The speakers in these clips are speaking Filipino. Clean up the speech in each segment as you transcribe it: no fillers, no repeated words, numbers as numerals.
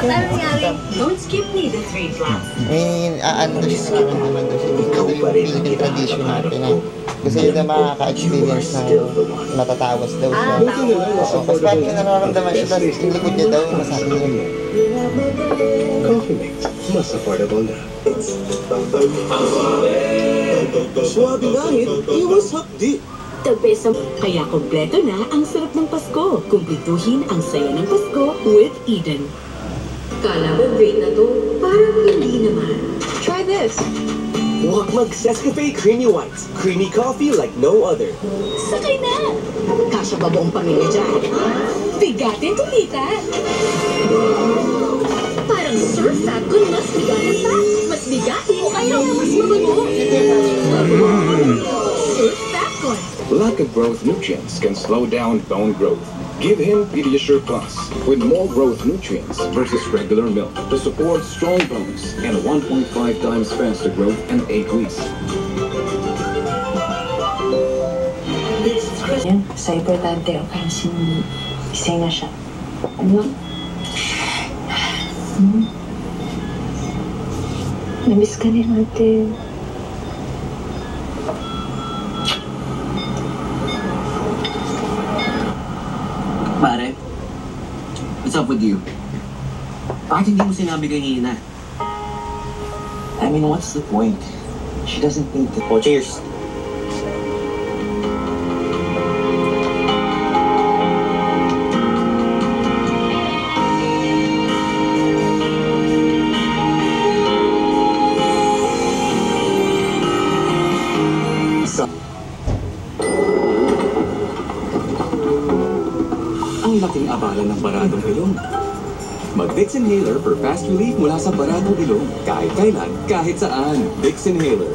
nangyari? Don't skip me the 3 flats. Ano siya naman daw siya. Ito yung Philippine tradition natin na gusto nyo na makaka-experience na matatawas daw siya. Oo, kasi parang yung nararamdaman siya, tapos yung likod niya daw, masakit niya. Coffee Mix, mas affordable na. Suwabe langit, iwas hapdi. The best ang... Kaya kompleto na ang sarap ng Pasko. Kumplituhin ang saya ng Pasko with Eden. Kala mo great na to? Parang hindi naman. Try this. Huwag mag-Nescafe Creamy Whites. Creamy coffee like no other. Sakay na! Kasya ba buong pamilya dyan? Bigatin to, tita! Parang surf fat kung mas bigatin pa. Mas bigatin o kaya mas mabango. Surf fat con. Lack of growth nutrients can slow down bone growth. Give him Pediasure Plus with more growth nutrients versus regular milk to support strong bones and 1.5 times faster growth in 8 weeks. Yan, sa importante ang kasi isay na siya. Ano? Namiss ka ni ate. Pare, what's up with you? Bakit hindi mo sinabi kay Hina? I mean, what's the point? She doesn't think that... Oh, cheers! Ang laking abala ng baradong ilong. Mag-Vicks Inhaler for fast relief mula sa baradong ilong. Kahit kailan, kahit saan. Vicks Inhaler.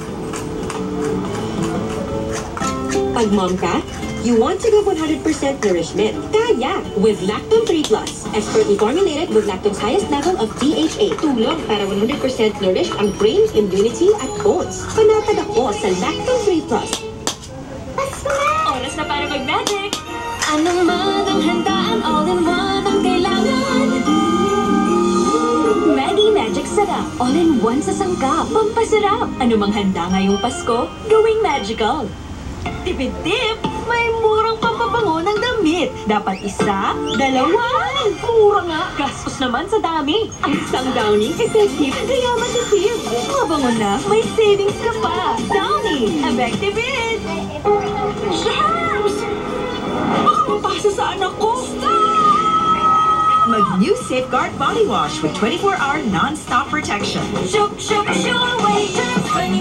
Pag mom ka, you want to give 100% nourishment. Kaya! With Lactone 3 Plus. Expertly formulated with lactone's highest level of DHA. Tulong para 100% nourished ang brain, immunity, at bones. Panatag ako sa Lactone 3 Plus. Oras na para mag-magic! Anong madang handaan, all-in-one ang kailangan. Maggie Magic Sarap. All-in-one sa sangka. Pampasarap. Anumang handa ngayong Pasko, gawing magical. Tipid-tip! May murang pampabango ng damit. Dapat isa, dalawa. Mura nga. Gastos naman sa dami. Ang isang Downy, effective, kaya matipid. Mabango na, may savings ka pa. Downy, effective. Germs! Baka mapasa sa anak ko. Mag-new Safeguard Body Wash with 24-hour non-stop protection. Shook, shook, shook, wait,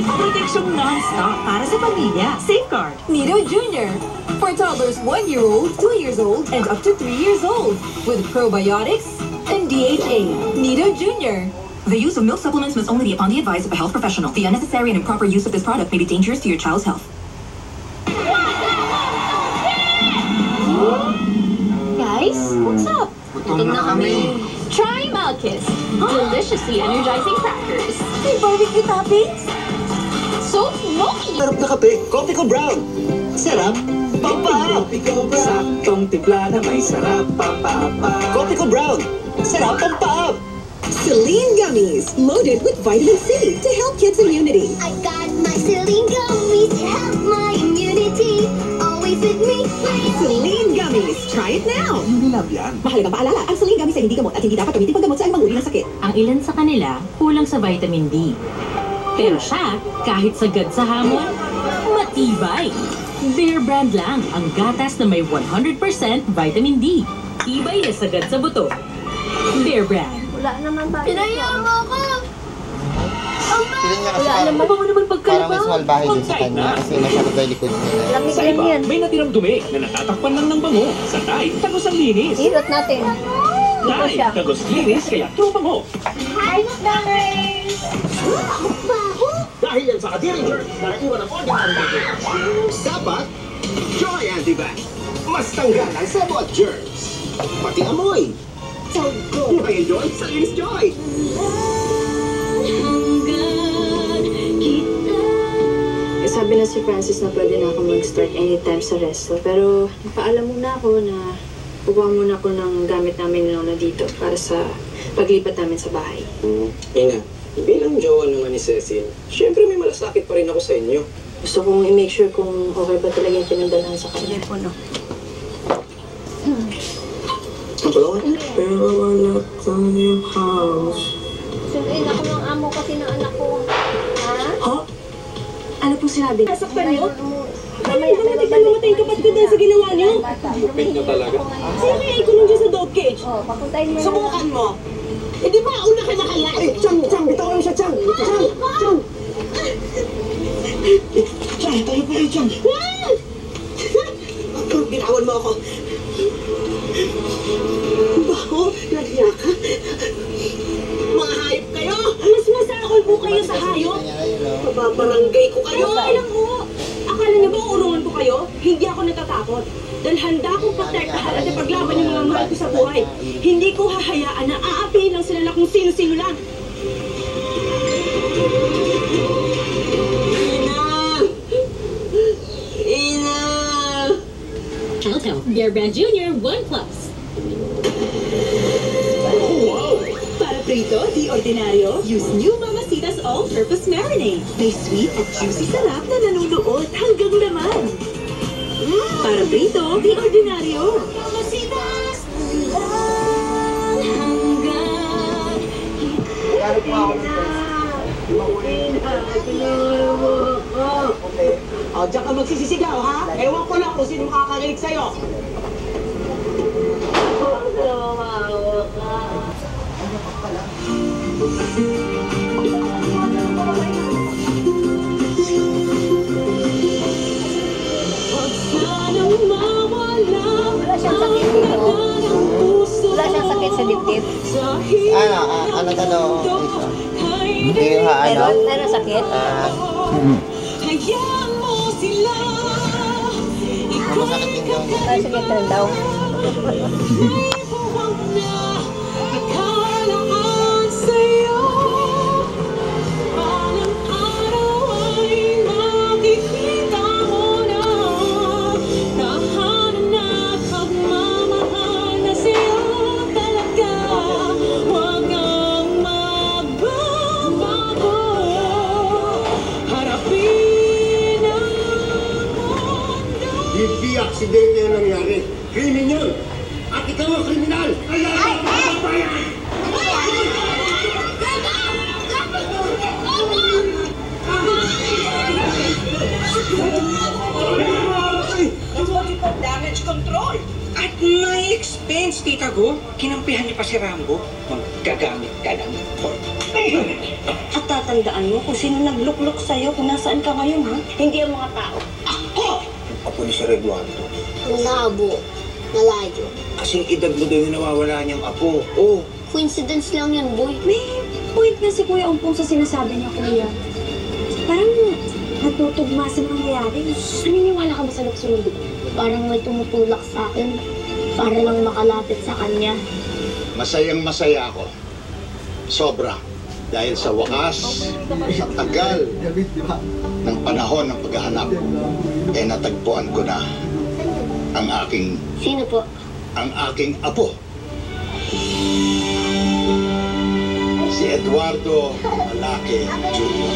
Protection non-stop para sa pamilya. Safeguard. Nido Jr. For toddlers 1 year old, 2 years old, and up to 3 years old. With probiotics and DHA. Nido Jr. The use of milk supplements must only be upon the advice of a health professional. The unnecessary and improper use of this product may be dangerous to your child's health. Guys, what's up? Gutom na kami. Try Malkis. Deliciously energizing crackers. May barbecue toppings? So smoky! Sarap na kape, Coffee ko Brown. Sarap, papa. Saktong timpla na may sarap, papa. Coffee ko Brown. Sarap, papa. Celine Gummies, loaded with vitamin C to help kids' immunity. I got my Celine gummies to help my immunity. Always with me. Celine Gummies, try it now! Unilab yan. Mahalagang paalala, ang Celine Gummies ay hindi gamot at hindi dapat gamitin paggamot sa anumang uri ng sakit. Ang ilan sa kanila kulang sa vitamin D. Pero siya, kahit sagad sa hamon, matibay. Bear Brand lang ang gatas na may 100% vitamin D. Tibay na sagad sa buto. Bear Brand. Wala naman ba? Pinaya mo ako! Feeling niya kasi Wala parang, naman. Mabango naman parang pagkalabaw. mas malbahay din sa kanya kasi masyadong daw likod niya. Lamig Sa lang iba, yan. may natirang dumi na natatakpan lang ng bango. Sa Tay, tagos ang linis. Hirot natin. Ito Tay, siya. tagos linis kaya true bango. Hi, McDonald's! Dahil yan sa kadiring germs na naiwan ang ordinary germs. Dapat, Joy Antibac. Mas tanggal ang sebo at germs. Pati amoy. So good. May enjoy sa Linis Joy. Sabi na si Francis na pwede na ako mag-start anytime sa resto. Pero napaalam muna ako na kukuha muna ako ng gamit namin ni Lola dito para sa paglipat namin sa bahay. Ina, bilang jowa naman ni Cecil, syempre may malasakit pa rin ako sa inyo. Gusto kong i-make sure kung okay ba talaga yung pinagdalahan sa kanya. Pero wala tayong house. Sunduin ako ng amo kasi ng anak ko. Ha? Ha? Ano pong sinabi? Nasaktan mo? Ay, mamatay yung kapatid ko dahil sa ginawa niyo. Lupit na talaga. Sino may ikulong dyan sa dog cage? Oh, papuntahin mo na. Subukan mo. Eh di ba, una ka na kaya? Ay, Chang! Bitawan mo siya, Chang! Chang! Chang, tayo po kayo, Chang! Binawan mo ako. Baho, nagya ka. Mga hayop kayo! Mas masakol po kayo sa hayop. Papabarangay ko kayo. Okay lang po. Akala niyo ba urungan ko kayo? Hindi ako natatakot. Dahil handa akong protektahan at ipaglaban yung mga mahal ko sa buhay. Hindi ko hahayaan na aapihin lang sila na kung sino-sino lang. Ina! Alto, Bear Brand Jr. 1+. Para prito, di ordinaryo, use new Mamacita's all-purpose marinade. May sweet at juicy sarap na nanunuot hanggang laman. Para prito, di ordinaryo. Mamacita's O, diyan ka magsisisigaw, ha? Ewan ko lang kung sino makakarinig sa'yo. Wala siyang sakit dito. Wala siyang sakit sa dibdib. Ano tanong? Hindi yung ano? Meron sakit? Masakit din daw niya. Ay, sakit rin daw. Hindi aksidente ang nangyari. Krimen yun! At ikaw ang kriminal! Damage control! At may expense, tita ko. Kinampihan niyo pa si Rambo. Maggagamit ka ng fork. At tatandaan mo kung sino nagluklok sa'yo kung nasaan ka ngayon, ha? Hindi ang mga tao. Ako! Apo ni Sir Eduardo. Labo. Malayo. Kasing edad mo daw yung nawawala niyang apo. Oh, Coincidence lang yan, boy. May point na si Kuya Umpong sa sinasabi niya, Kuya. Parang natutugma sa nangyayari. Naniniwala ka ba sa luksunod? Parang may tumutulak sa akin. Para lang makalapit sa kanya. Masayang masaya ako. Sobra. Dahil sa wakas, sa tagal ng panahon ng paghahanap, natagpuan ko na ang aking Sino po? apo. Si Eduardo Malaki Jr.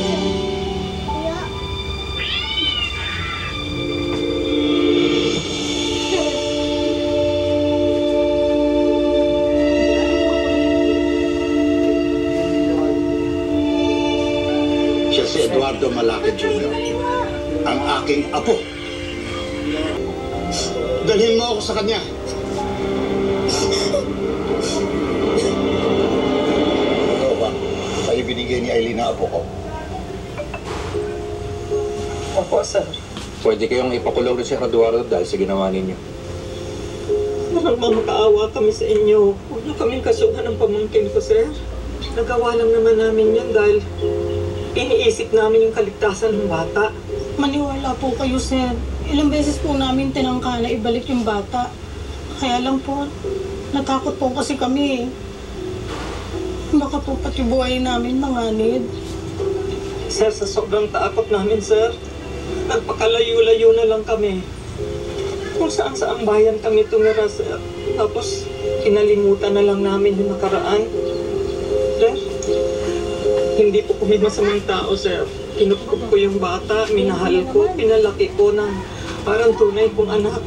Siya si Eduardo Malaki Jr. Ang aking apo. Dalhin mo ako sa kanya. Ikaw ba? Kayo binigay ni Aileen na apo ko. opo, sir. Pwede kayong ipakulong rin si Eduardo dahil sa ginawa ninyo. Mahal makaawa kami sa inyo. Huwag na kaming kasuhan ng pamangkin ko, sir. Nagawa lang naman namin yan dahil iniisip namin yung kaligtasan ng bata. Maniwala po kayo, sir. Ilang beses po namin tinangka na ibalik yung bata. Kaya lang po, natakot po kasi kami. Baka po pati buhay namin manganid. Sir, sa sobrang takot namin, sir, nagpakalayo-layo na lang kami. Kung saan-saang bayan kami tumira, sir. Tapos, kinalimutan na lang namin yung nakaraan. Sir, hindi po kami masamang tao, sir. Kinukup ko yung bata, minahal ko, pinalaki ko ng parang tunay kong anak.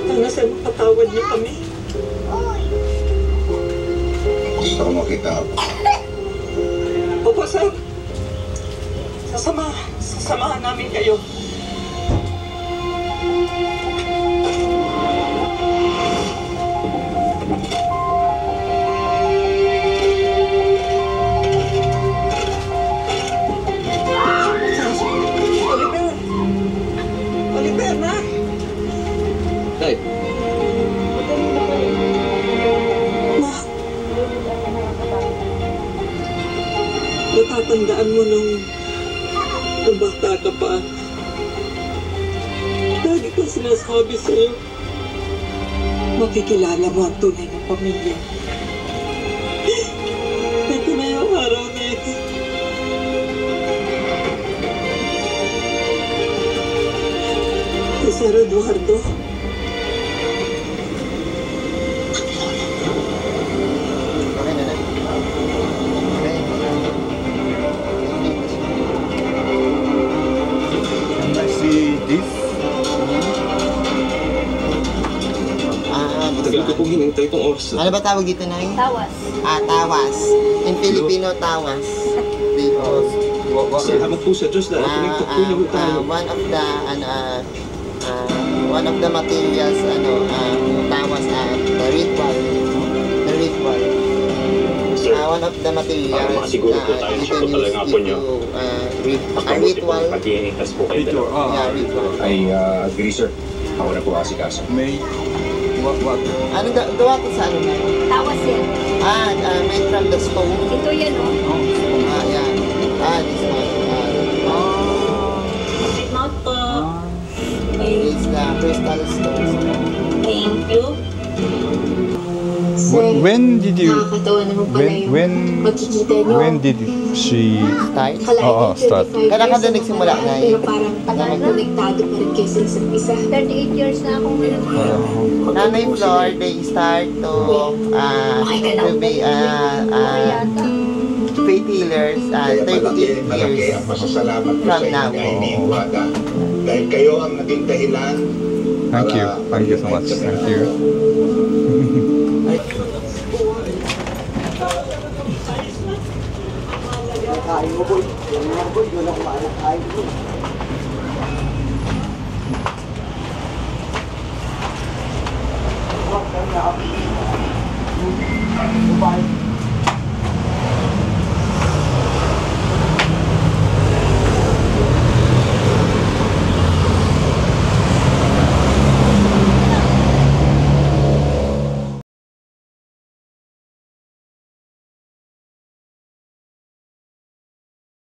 Sana sir, mapatawad niyo kami. Gusto ko makita ako. Opo, sir. Sasamahan namin kayo. Oliver na! Tay, Natatandaan mo nung bata ka pa. Lagi kong sinasabi sa'yo, makikilala mo ang tunay ng pamilya. Ito na yung araw na ito. Sir Eduardo, Okay na lang. Can I see this? tagal ko pong hinintay itong oras. Ano ba tawag dito na Tawas. tawas. In Filipino, tawas. Salamat po sa Diyos dahil pinagpapulong mo tayo. One of the materials, tawas, the ritual. One of the materials Para makasiguro po tayo you sa can talaga use po niyo. a ritual. Pag-iinitas po kayo dalawa. Yeah, ritual. I agree, sir. Ako na po asikaso. May what? Ano gawa ko sa ano na? Tawas yan. Made from the stone. Ito yan, oh. Yeah. This one. Mouth po. It's the crystal stone. Thank you. When did you? Nakakatawa naman pala yung magkikita nyo. When did she? Start? Oo, start. Kailan ka doon nagsimula na Pero parang konektado pa rin kayo sa isa't isa. 38 years na akong Nanay Flor, they start to be faith healers Kaya 38 malaki years ang pasasalamat ko from sa now. inyo kay Niwada. Dahil kayo ang naging dahilan. Thank you. Thank you so much. Thank you. Bye.